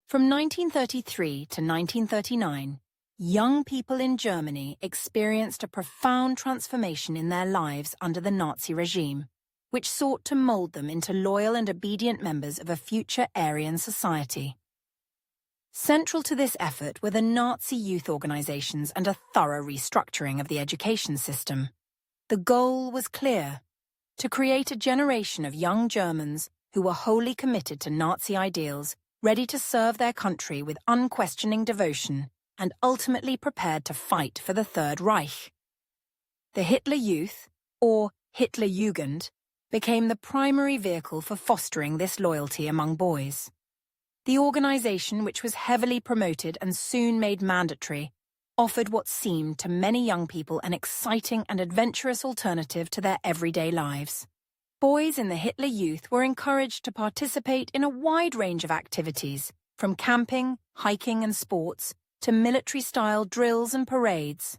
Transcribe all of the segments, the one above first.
From 1933 to 1939, young people in Germany experienced a profound transformation in their lives under the Nazi regime, which sought to mold them into loyal and obedient members of a future Aryan society. Central to this effort were the Nazi youth organizations and a thorough restructuring of the education system. The goal was clear: to create a generation of young Germans who were wholly committed to Nazi ideals, ready to serve their country with unquestioning devotion, and ultimately prepared to fight for the Third Reich. The Hitler Youth, or Hitlerjugend, became the primary vehicle for fostering this loyalty among boys. The organization, which was heavily promoted and soon made mandatory, offered what seemed to many young people an exciting and adventurous alternative to their everyday lives. Boys in the Hitler Youth were encouraged to participate in a wide range of activities, from camping, hiking and sports, to military-style drills and parades.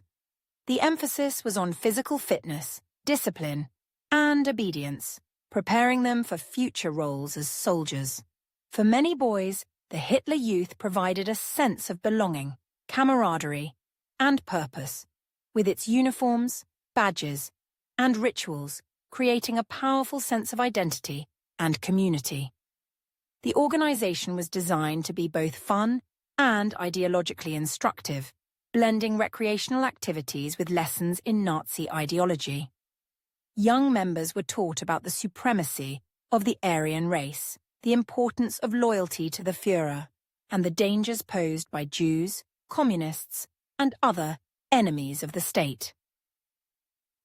The emphasis was on physical fitness, discipline, and obedience, preparing them for future roles as soldiers. For many boys, the Hitler Youth provided a sense of belonging, camaraderie, and purpose, with its uniforms, badges, and rituals, creating a powerful sense of identity and community. The organization was designed to be both fun and ideologically instructive, blending recreational activities with lessons in Nazi ideology. Young members were taught about the supremacy of the Aryan race, the importance of loyalty to the Führer, and the dangers posed by Jews, communists, and other enemies of the state.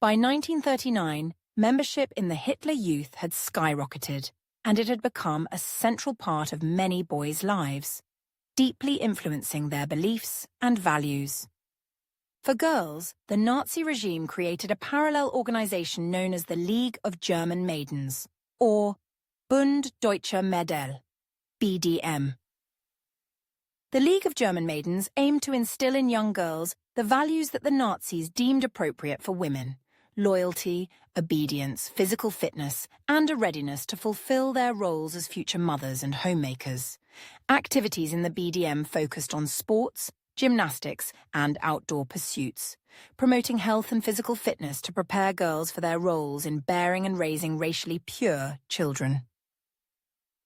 By 1939, membership in the Hitler Youth had skyrocketed, and it had become a central part of many boys' lives, deeply influencing their beliefs and values. For girls, the Nazi regime created a parallel organization known as the League of German Maidens, or Bund Deutscher Mädel, BDM. The League of German Maidens aimed to instill in young girls the values that the Nazis deemed appropriate for women: loyalty, obedience, physical fitness, and a readiness to fulfill their roles as future mothers and homemakers. Activities in the BDM focused on sports, gymnastics, and outdoor pursuits, promoting health and physical fitness to prepare girls for their roles in bearing and raising racially pure children.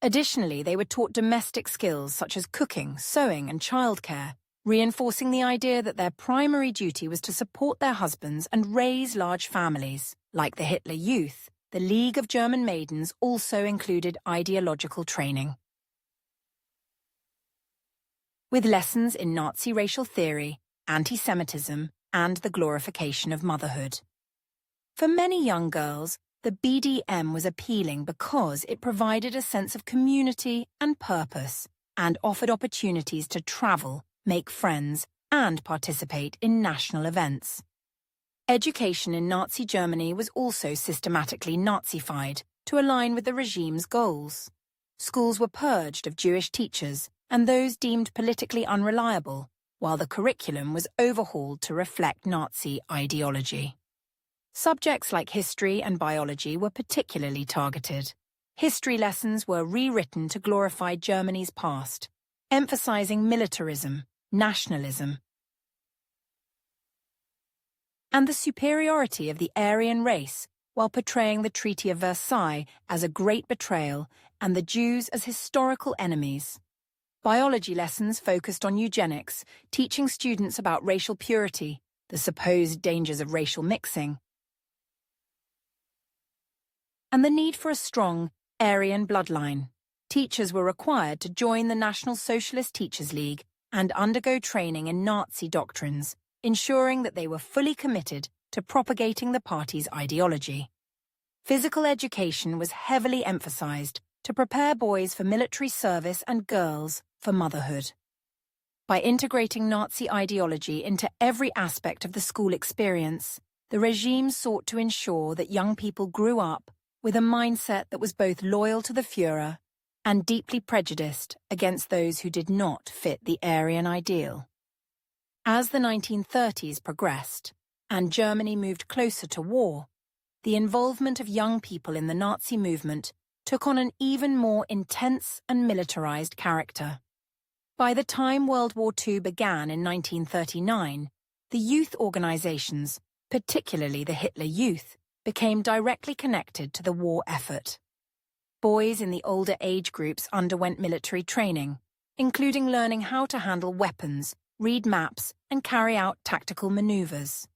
Additionally, they were taught domestic skills such as cooking, sewing, and childcare, reinforcing the idea that their primary duty was to support their husbands and raise large families. Like the Hitler Youth, the League of German Maidens also included ideological training, with lessons in Nazi racial theory, anti-Semitism, and the glorification of motherhood. For many young girls, the BDM was appealing because it provided a sense of community and purpose, and offered opportunities to travel, make friends, and participate in national events. Education in Nazi Germany was also systematically Nazified to align with the regime's goals. Schools were purged of Jewish teachers and those deemed politically unreliable, while the curriculum was overhauled to reflect Nazi ideology. Subjects like history and biology were particularly targeted. History lessons were rewritten to glorify Germany's past, emphasizing militarism, nationalism, and the superiority of the Aryan race, while portraying the Treaty of Versailles as a great betrayal and the Jews as historical enemies. Biology lessons focused on eugenics, teaching students about racial purity, the supposed dangers of racial mixing, and the need for a strong Aryan bloodline. Teachers were required to join the National Socialist Teachers League and undergo training in Nazi doctrines, ensuring that they were fully committed to propagating the party's ideology. Physical education was heavily emphasized to prepare boys for military service and girls for motherhood. By integrating Nazi ideology into every aspect of the school experience, the regime sought to ensure that young people grew up with a mindset that was both loyal to the Führer and deeply prejudiced against those who did not fit the Aryan ideal. As the 1930s progressed, and Germany moved closer to war, the involvement of young people in the Nazi movement took on an even more intense and militarized character. By the time World War II began in 1939, the youth organizations, particularly the Hitler Youth, became directly connected to the war effort. Boys in the older age groups underwent military training, including learning how to handle weapons, read maps, and carry out tactical maneuvers.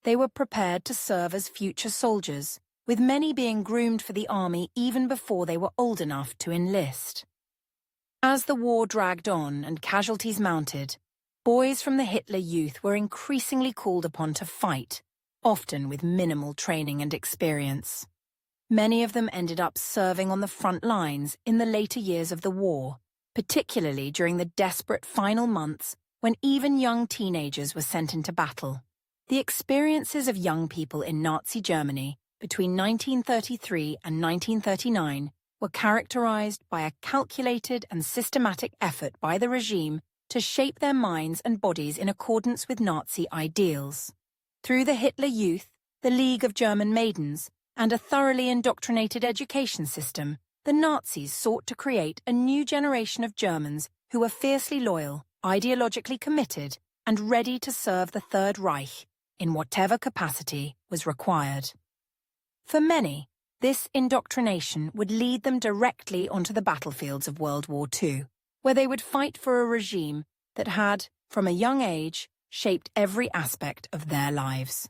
They were prepared to serve as future soldiers, with many being groomed for the army even before they were old enough to enlist. As the war dragged on and casualties mounted, boys from the Hitler Youth were increasingly called upon to fight, often with minimal training and experience. Many of them ended up serving on the front lines in the later years of the war, particularly during the desperate final months when even young teenagers were sent into battle. The experiences of young people in Nazi Germany between 1933 and 1939 were characterized by a calculated and systematic effort by the regime to shape their minds and bodies in accordance with Nazi ideals. Through the Hitler Youth, the League of German Maidens, and a thoroughly indoctrinated education system, the Nazis sought to create a new generation of Germans who were fiercely loyal, ideologically committed, and ready to serve the Third Reich in whatever capacity was required. For many, this indoctrination would lead them directly onto the battlefields of World War II, where they would fight for a regime that had, from a young age, shaped every aspect of their lives.